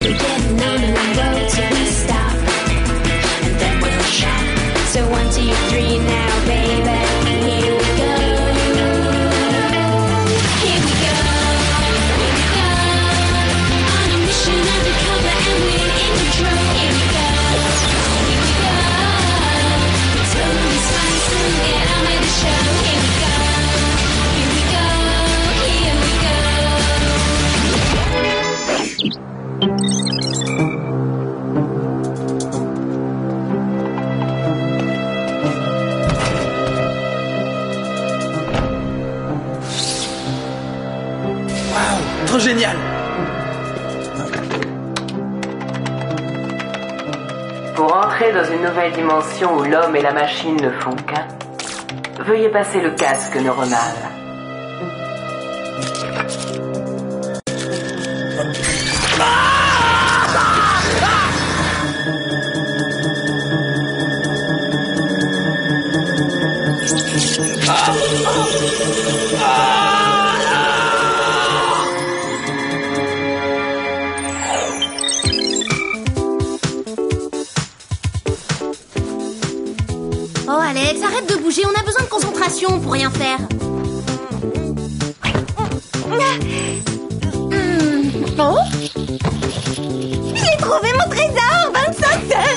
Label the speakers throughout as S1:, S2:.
S1: We're getting on the road till we stop, and then we'll shop. So 1, 2, 3 now, baby. Here we go. Here we go. Here we go. On a mission undercover, and we're in control. Here we go. Here we go. It's gonna be spicy. Get on with the show. Here we go. Here we go. Here we go.
S2: Waouh, trop génial!
S3: Pour entrer dans une nouvelle dimension où l'homme et la machine ne font qu'un, veuillez passer le casque neuronal.
S4: Oh Alex, arrête de bouger, on a besoin de concentration pour rien faire. Oh, j'ai trouvé mon trésor, 25 cents.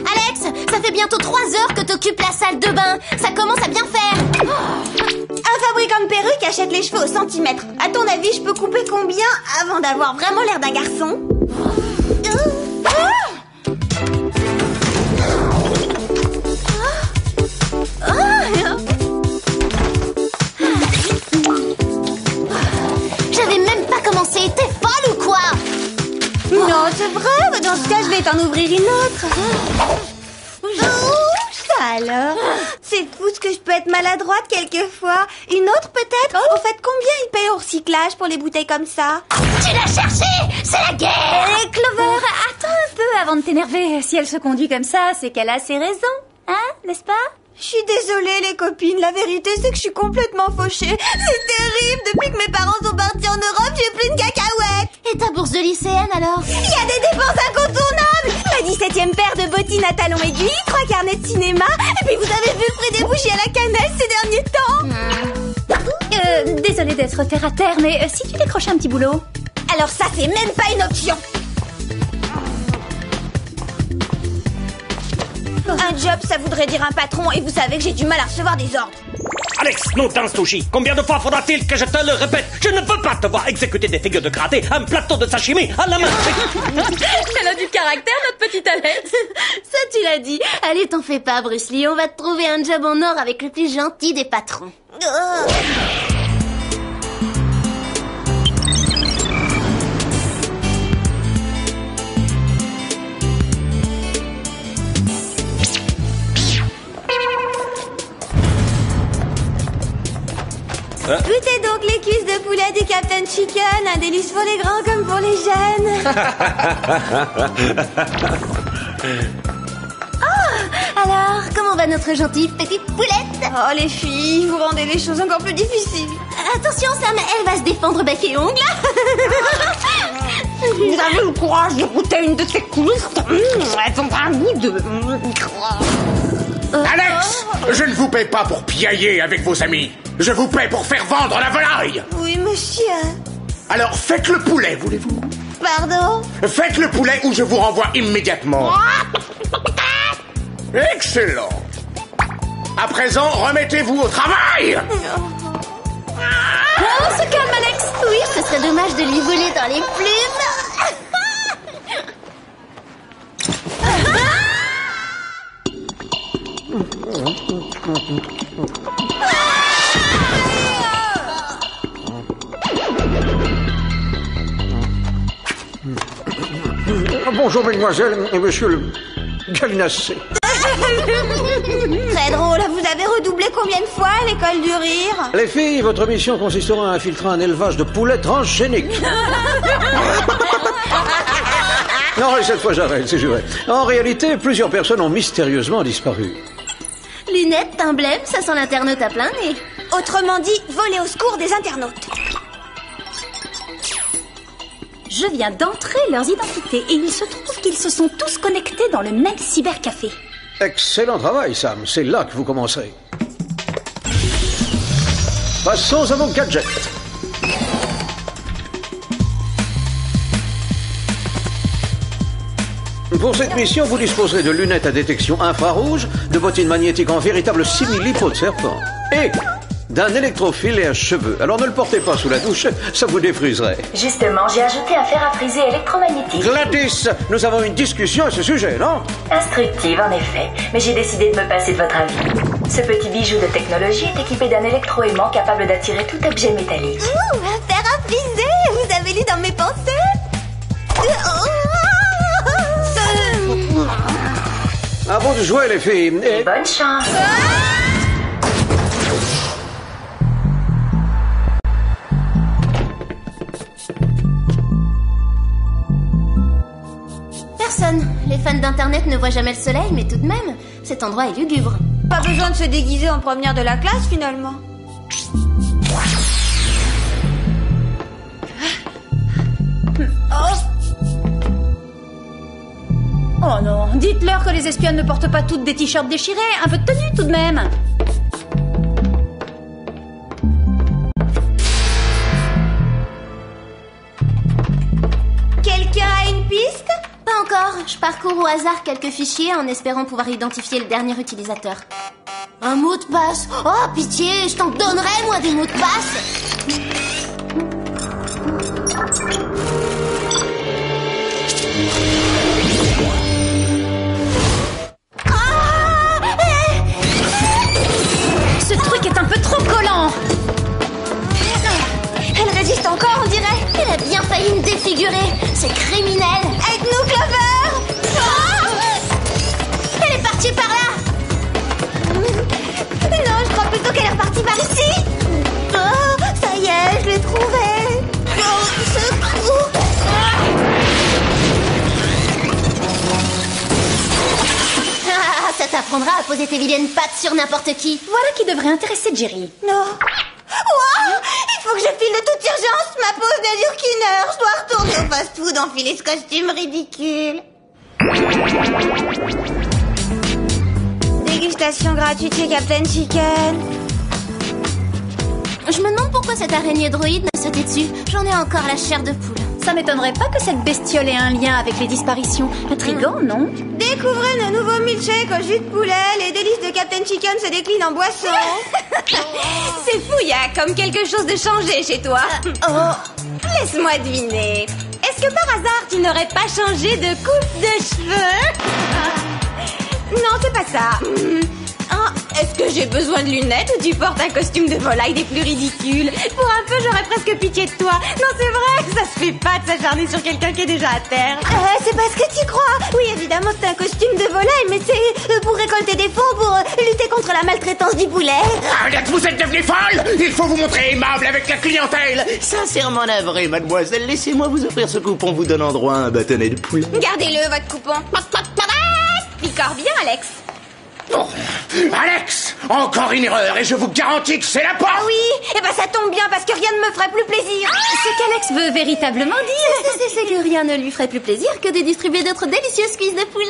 S4: Alex, ça fait bientôt 3 heures que t'occupes la salle de bain. Ça commence à bien faire.
S5: Un fabricant de perruques achète les cheveux au centimètre. À ton avis, je peux couper combien avant d'avoir vraiment l'air d'un garçon?
S4: J'avais même pas commencé, t'es folle ou quoi?
S5: Non, c'est vrai. Dans ce cas, je vais t'en ouvrir une autre. Ça alors? C'est fou ce que je peux être maladroite quelquefois. Une autre peut-être? Au fait, combien ils payent au recyclage pour les bouteilles comme ça?
S4: Tu l'as cherché, c'est la guerre.
S6: Clover, attends un peu avant de t'énerver. Si elle se conduit comme ça, c'est qu'elle a ses raisons. Hein, n'est-ce pas?
S5: Je suis désolée les copines, la vérité c'est que je suis complètement fauchée. C'est terrible, depuis que mes parents sont partis en Europe, j'ai plus de cacahuètes.
S4: Et ta bourse de lycéenne alors?
S5: Il y a des dépenses incontournables. Ma 17e paire de bottines à talons aiguilles, 3 carnets de cinéma, et puis vous avez vu le prix des bougies à la cannelle ces derniers temps.
S6: Désolée d'être terre à terre, mais si tu décrochais un petit boulot.
S5: Alors ça c'est même pas une option. Un job, ça voudrait dire un patron, et vous savez que j'ai du mal à recevoir des ordres.
S7: Alex, non dans sushi. Combien de fois faudra-t-il que je te le répète? Je ne veux pas te voir exécuter des figures de karaté, un plateau de sashimi à la main.
S6: Elle a du caractère, notre petite Alex.
S4: Ça tu l'as dit. Allez, t'en fais pas Bruce Lee, on va te trouver un job en or avec le plus gentil des patrons.
S5: Goûtez donc les cuisses de poulet du Captain Chicken, un délice pour les grands comme pour les jeunes.
S4: Alors, comment va notre gentille petite poulette?
S5: Oh les filles, vous rendez les choses encore plus difficiles.
S4: Attention Sam, elle va se défendre bec et ongles.
S5: Vous avez le courage de goûter une de ces cuisses? Elles ont un goût de...
S8: Alex, je ne vous paie pas pour piailler avec vos amis. Je vous paie pour faire vendre la volaille.
S5: Oui, monsieur.
S8: Alors faites le poulet, voulez-vous?
S5: Pardon?
S8: Faites le poulet ou je vous renvoie immédiatement. Excellent. À présent, remettez-vous au travail.
S4: On se calme Alex. Oui, ce serait dommage de lui voler dans les plumes.
S9: Bonjour mesdemoiselles et monsieur le gallinacé.
S5: Très drôle, vous avez redoublé combien de fois à l'école du rire?
S9: Les filles, votre mission consistera à infiltrer un élevage de poulets transgéniques. Non, et cette fois j'arrête, c'est juré. En réalité, plusieurs personnes ont mystérieusement disparu.
S4: Lunettes, emblème, ça sent l'internaute à plein nez.
S5: Autrement dit, voler au secours des internautes.
S6: Je viens d'entrer leurs identités et il se trouve qu'ils se sont tous connectés dans le même cybercafé.
S9: Excellent travail, Sam. C'est là que vous commencerez. Passons à vos gadgets. Pour cette mission, vous disposerez de lunettes à détection infrarouge, de bottines magnétiques en véritable simili-peau de serpent, et d'un électrofilet à cheveux. Alors ne le portez pas sous la douche, ça vous défriserait.
S3: Justement, j'ai ajouté un fer à friser électromagnétique.
S9: Gladys, nous avons une discussion à ce sujet, non?
S3: Instructive, en effet, mais j'ai décidé de me passer de votre avis. Ce petit bijou de technologie est équipé d'un électroaimant capable d'attirer tout objet métallique.
S5: Ouh, un fer à friser. Vous avez lu dans mes pensées.
S9: À vous de jouer, les filles.
S3: Et bonne chance.
S4: Personne. Les fans d'internet ne voient jamais le soleil, mais tout de même, cet endroit est lugubre.
S5: Pas besoin de se déguiser en première de la classe, finalement.
S6: Oh non, dites-leur que les espionnes ne portent pas toutes des t-shirts déchirés, un peu de tenue tout de même.
S5: Quelqu'un a une piste?
S4: Pas encore. Je parcours au hasard quelques fichiers en espérant pouvoir identifier le dernier utilisateur. Un mot de passe. Oh, pitié, je t'en donnerai, moi, des mots de passe.
S6: Ce truc est un peu trop collant.
S5: Elle résiste encore, on dirait.
S4: Elle a bien failli me défigurer. C'est criminel.
S5: Aide-nous, Clover.
S4: Elle est partie par là.
S5: Non, je crois plutôt qu'elle est repartie par ici. Oh, ça y est, je l'ai trouvée. Oh, secours.
S4: Ah, ça t'apprendra à poser tes vilaines pattes sur n'importe qui.
S6: Voilà qui devrait intéresser Jerry.
S5: Non. Wow, il faut que je file de toute urgence. Ma pause ne dure qu'une heure. Je dois retourner au fast-food enfiler ce costume ridicule. Dégustation gratuite chez Captain Chicken.
S4: Je me demande pourquoi cette araignée droïde m'a sauté dessus. J'en ai encore la chair de poule.
S6: Ça m'étonnerait pas que cette bestiole ait un lien avec les disparitions. Intriguant, non?
S5: Découvrez nos nouveaux milkshakes au jus de poulet. Les délices de Captain Chicken se déclinent en boisson. C'est fou, y a comme quelque chose de changé chez toi. Oh, laisse-moi deviner. Est-ce que par hasard tu n'aurais pas changé de coupe de cheveux? Non, c'est pas ça. Est-ce que j'ai besoin de lunettes ou tu portes un costume de volaille des plus ridicules? Pour un peu, j'aurais presque pitié de toi. Non, c'est vrai, ça se fait pas de s'acharner sur quelqu'un qui est déjà à terre. C'est parce que tu crois. Oui, évidemment, c'est un costume de volaille, mais c'est pour récolter des fonds pour lutter contre la maltraitance du poulet.
S8: Arrête, vous êtes devenue folle. Il faut vous montrer aimable avec la clientèle.
S2: Sincèrement navré, mademoiselle. Laissez-moi vous offrir ce coupon vous donnant droit à un bâtonnet de poulet.
S5: Gardez-le, votre coupon. Picore bien, Alex.
S8: Oh, Alex, encore une erreur et je vous garantis que c'est la porte.
S5: Ah oui, et ben ça tombe bien parce que rien ne me ferait plus plaisir.
S6: Ce qu'Alex veut véritablement dire,
S4: C'est que rien ne lui ferait plus plaisir que de distribuer d'autres délicieuses cuisses de poulet.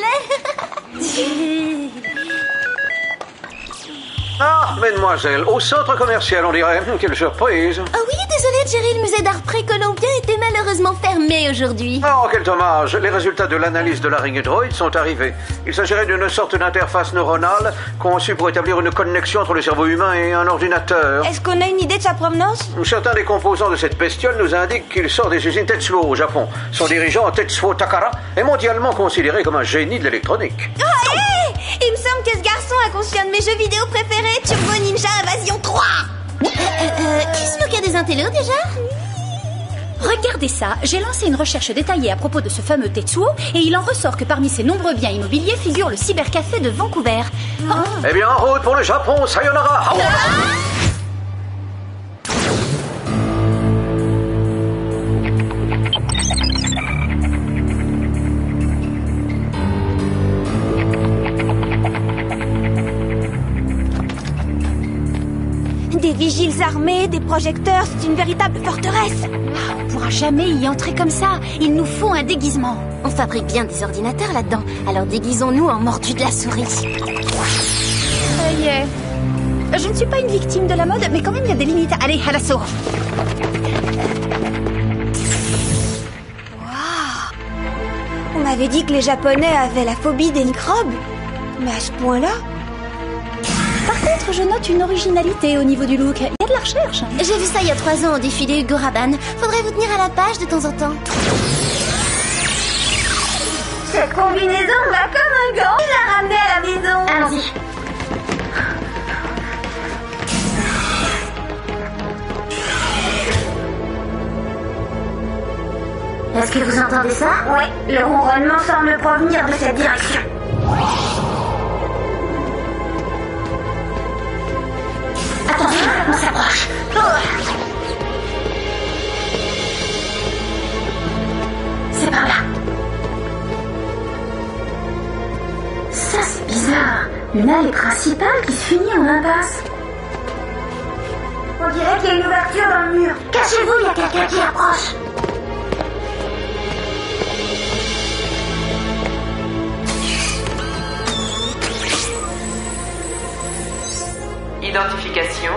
S9: Ah, mesdemoiselles, au centre commercial, on dirait. Quelle surprise.
S4: Oh oui, désolé, Jerry, le musée d'art précolombien était malheureusement fermé aujourd'hui.
S9: Oh, quel dommage. Les résultats de l'analyse de l'araignée droïde sont arrivés. Il s'agirait d'une sorte d'interface neuronale conçue pour établir une connexion entre le cerveau humain et un ordinateur.
S5: Est-ce qu'on a une idée de sa provenance?
S9: Certains des composants de cette bestiole nous indiquent qu'il sort des usines Tetsuo au Japon. Son dirigeant, Tetsuo Takara, est mondialement considéré comme un génie de l'électronique.
S5: Oh, hé! Il me semble que ce garçon a conçu un de mes jeux vidéo préférés, Turbo Ninja Invasion 3.
S4: Qui se moque des intellos déjà?
S6: regardez ça, j'ai lancé une recherche détaillée à propos de ce fameux Tetsuo et il en ressort que parmi ses nombreux biens immobiliers figure le cybercafé de Vancouver. Oh.
S9: Eh bien, en route pour le Japon, sayonara.
S5: Des vigiles armés, des projecteurs, c'est une véritable forteresse.
S6: On pourra jamais y entrer comme ça. Il nous faut un déguisement.
S4: On fabrique bien des ordinateurs là-dedans, alors déguisons-nous en mordus de la souris.
S6: Ça y est. Je ne suis pas une victime de la mode, mais quand même il y a des limites. Allez, à l'assaut.
S5: On m'avait dit que les Japonais avaient la phobie des microbes. Mais à ce point-là?
S6: Par contre, je note une originalité au niveau du look. Il y a de la recherche.
S4: J'ai vu ça il y a 3 ans au défilé Hugo Rabanne. Faudrait vous tenir à la page de temps en temps.
S5: Cette combinaison va comme un gant. Il l'a ramené à la maison.
S4: Allons-y. Est-ce que vous entendez ça?
S5: Oui, le ronronnement semble provenir de cette direction.
S4: Attention, on s'approche. C'est par là. Ça, c'est bizarre. Une allée principale qui se finit en impasse.
S5: On dirait qu'il y a une ouverture dans le mur.
S4: Cachez-vous, il y a quelqu'un qui approche.
S10: Identification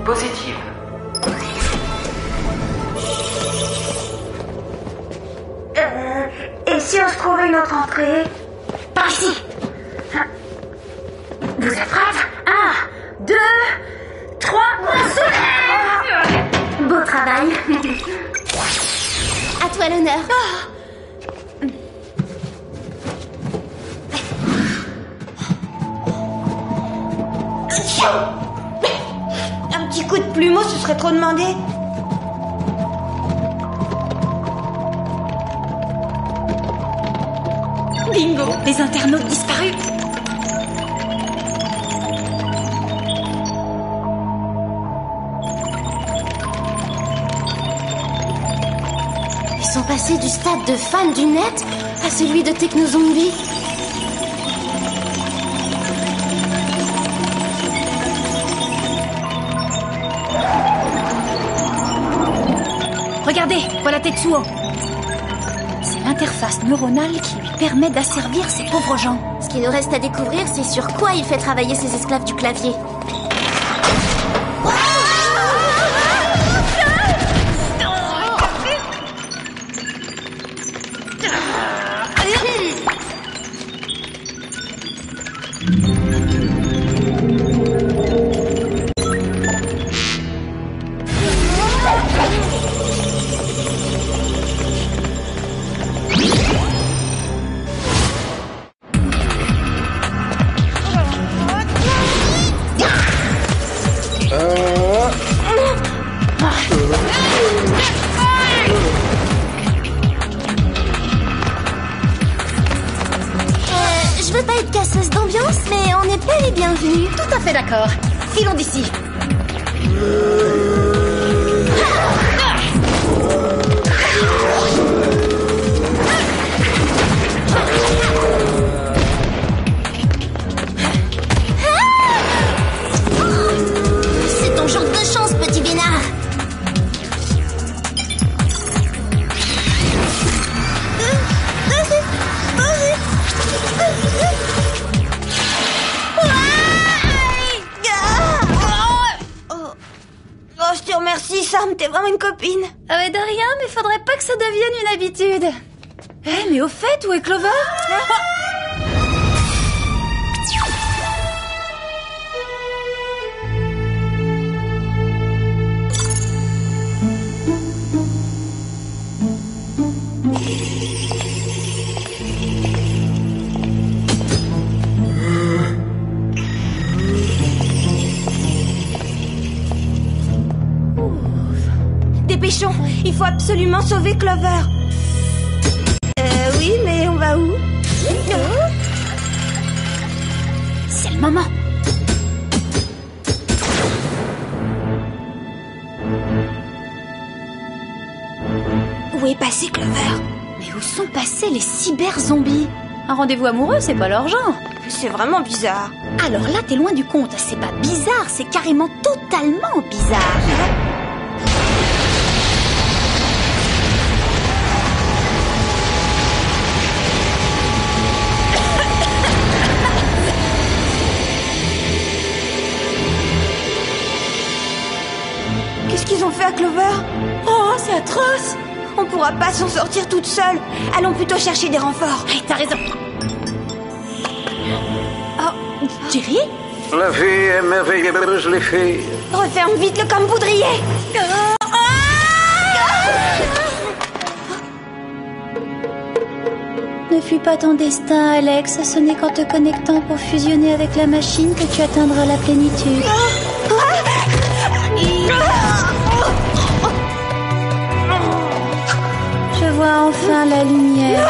S10: positive.
S5: Et si on se trouvait une autre entrée?
S4: Par ici. Vous êtes prêtes? 1, 2, 3, beau travail. À toi l'honneur.
S5: Un petit coup de plumeau, ce serait trop demandé.
S6: Bingo, les internautes disparus.
S4: Ils sont passés du stade de fan du net à celui de techno-zombie.
S6: Regardez, voilà Tetsuo. C'est l'interface neuronale qui lui permet d'asservir ces pauvres gens.
S4: Ce qu'il nous reste à découvrir, c'est sur quoi il fait travailler ses esclaves du clavier. Je veux pas être casseuse d'ambiance, mais on n'est pas les bienvenus.
S6: Tout à fait d'accord. Filons d'ici.
S4: C'est ton genre de chance, petit vénard.
S5: Oh, je te remercie, Sam, t'es vraiment une copine.
S6: Ah ouais, de rien, mais faudrait pas que ça devienne une habitude. Eh, mais au fait, où est Clover?
S5: Dépêchons, il faut absolument sauver Clover. Oui, mais on va où?
S6: C'est le moment.
S5: Où est passé Clover?
S6: Mais où sont passés les cyber-zombies? Un rendez-vous amoureux, c'est pas leur genre.
S5: C'est vraiment bizarre.
S6: Alors là, t'es loin du compte. C'est pas bizarre, c'est carrément totalement bizarre.
S5: Qu'est-ce qu'ils ont fait à Clover?
S6: Oh, c'est atroce.
S5: On pourra pas s'en sortir toute seule. Allons plutôt chercher des renforts.
S6: Hey, t'as raison. Oh, Jerry?
S9: La vie est merveilleuse, les filles.
S5: Referme vite le campoudrier.
S6: Ne fuis pas ton destin, Alex. Ce n'est qu'en te connectant pour fusionner avec la machine que tu atteindras la plénitude. Je vois enfin la lumière.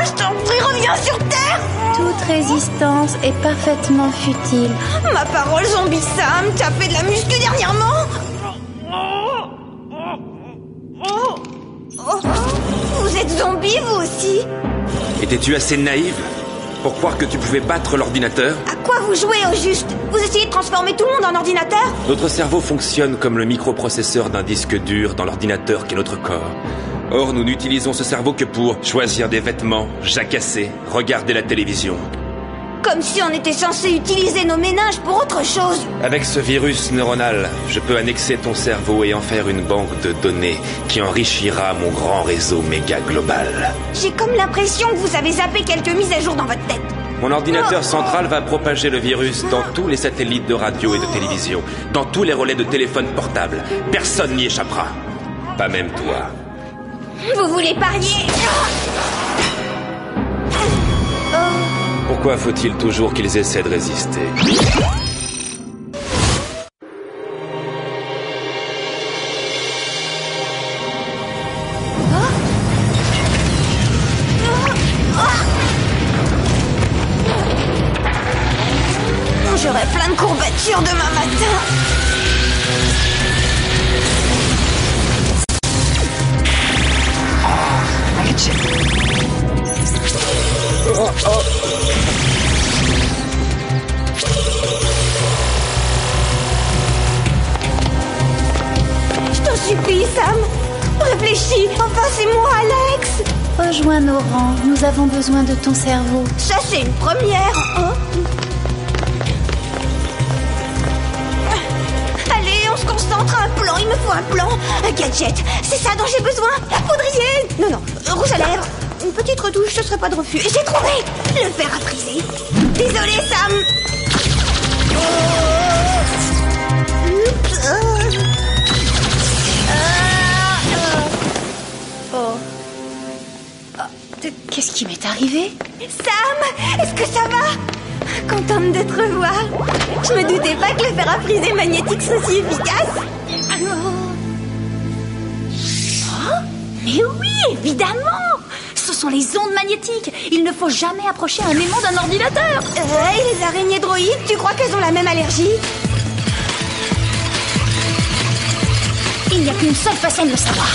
S5: Je t'en prie, reviens sur Terre.
S6: Toute résistance est parfaitement futile.
S5: Ma parole, zombie Sam, t'as fait de la muscu dernièrement? Vous êtes zombie, vous aussi?
S11: Étais-tu assez naïve pour croire que tu pouvais battre l'ordinateur?
S5: À quoi vous jouez au juste? Vous essayez de transformer tout le monde en ordinateur?
S11: Notre cerveau fonctionne comme le microprocesseur d'un disque dur dans l'ordinateur qu'est notre corps. Or, nous n'utilisons ce cerveau que pour choisir des vêtements, jacasser, regarder la télévision.
S5: Comme si on était censé utiliser nos méninges pour autre chose.
S11: Avec ce virus neuronal, je peux annexer ton cerveau et en faire une banque de données qui enrichira mon grand réseau méga global.
S5: J'ai comme l'impression que vous avez zappé quelques mises à jour dans votre tête.
S11: Mon ordinateur central va propager le virus dans tous les satellites de radio et de télévision, dans tous les relais de téléphone portable. Personne n'y échappera. Pas même toi.
S5: Vous voulez parier?
S11: Pourquoi faut-il toujours qu'ils essaient de résister?
S5: J'aurai plein de courbatures demain matin. Je t'en supplie, Sam. Réfléchis. Enfin, c'est moi, Alex.
S6: Rejoins nos rangs. Nous avons besoin de ton cerveau.
S5: Ça, c'est une première. Allez, on se concentre. Un plan. Il me faut un plan. Un gadget. C'est ça dont j'ai besoin. Un poudrier. Non, rouge à lèvres. Une petite retouche, ce serait pas de refus. J'ai trouvé. Le fer à friser. Désolé, Sam.
S6: Qu'est-ce qui m'est arrivé?
S5: Sam, est-ce que ça va? Contente de te revoir. Je me doutais pas que le fer à friser magnétique soit si efficace.
S6: Oh, mais oui, évidemment! Ce sont les ondes magnétiques. Il ne faut jamais approcher un aimant d'un ordinateur.
S5: Et les araignées droïdes, tu crois qu'elles ont la même allergie?
S6: Il n'y a qu'une seule façon de le savoir.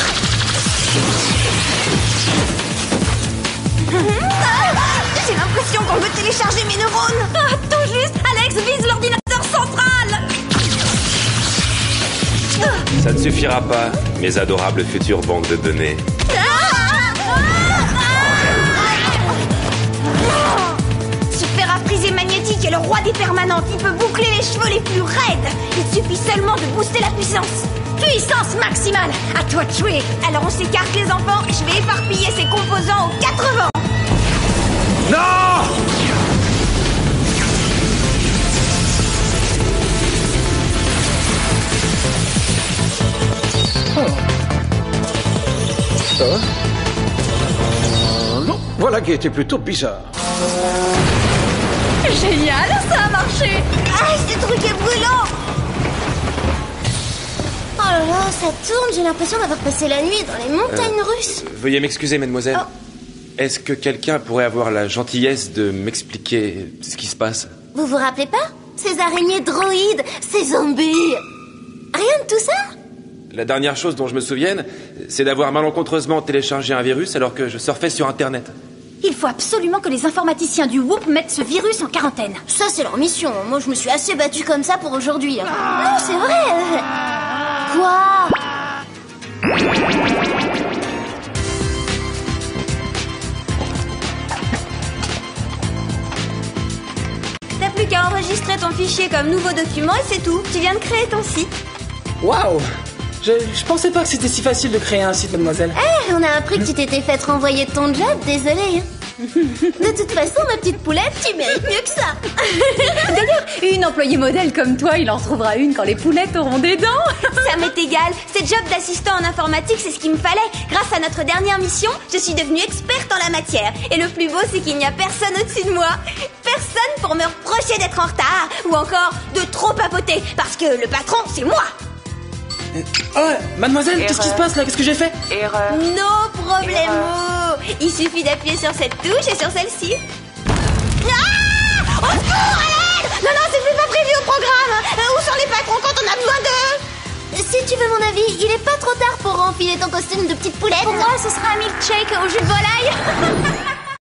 S5: J'ai l'impression qu'on veut télécharger mes neurones.
S6: Tout juste, Alex vise l'ordinateur central.
S11: Ça ne suffira pas, mes adorables futures banques de données.
S5: Ce fer à friser magnétique est le roi des permanentes. Il peut boucler les cheveux les plus raides. Il suffit seulement de booster la puissance.
S6: Puissance maximale. À toi de jouer.
S5: Alors on s'écarte les enfants et je vais éparpiller ses composants aux 4 vents.
S11: Non!
S9: Non, voilà qui était plutôt bizarre.
S6: Génial, ça a marché.
S5: Ah, ce truc est brûlant.
S4: Oh là là, ça tourne, j'ai l'impression d'avoir passé la nuit dans les montagnes russes.
S11: Veuillez m'excuser, mademoiselle.
S4: Oh.
S11: Est-ce que quelqu'un pourrait avoir la gentillesse de m'expliquer ce qui se passe?
S4: Vous vous rappelez pas? Ces araignées droïdes, ces zombies. Rien de tout ça?
S11: La dernière chose dont je me souvienne, c'est d'avoir malencontreusement téléchargé un virus alors que je surfais sur Internet.
S6: Il faut absolument que les informaticiens du Whoop mettent ce virus en quarantaine.
S4: Ça, c'est leur mission. Moi, je me suis assez battue comme ça pour aujourd'hui. Non, c'est vrai. Quoi?
S5: T'as plus qu'à enregistrer ton fichier comme nouveau document et c'est tout. Tu viens de créer ton site.
S12: Waouh! Je pensais pas que c'était si facile de créer un site, mademoiselle.
S4: Eh, on a appris que tu t'étais fait renvoyer de ton job, désolé. De toute façon, ma petite poulette, tu mérites mieux que ça.
S6: D'ailleurs, une employée modèle comme toi, il en trouvera une quand les poulettes auront des dents.
S5: Ça m'est égal. Ce job d'assistant en informatique, c'est ce qu'il me fallait. Grâce à notre dernière mission, je suis devenue experte en la matière. Et le plus beau, c'est qu'il n'y a personne au-dessus de moi. Personne pour me reprocher d'être en retard ou encore de trop papoter. Parce que le patron, c'est moi.
S12: Oh, mademoiselle, qu'est-ce qui se passe là? Qu'est-ce que j'ai fait?
S10: Erreur.
S5: No problemo. Il suffit d'appuyer sur cette touche et sur celle-ci. Ah! Au secours, à l'aide! Non, c'est plus pas prévu au programme. Où sont les patrons quand on a besoin d'eux?
S4: Si tu veux mon avis, il est pas trop tard pour enfiler ton costume de petite poulette.
S6: Pour moi, ce sera un milkshake au jus de volaille.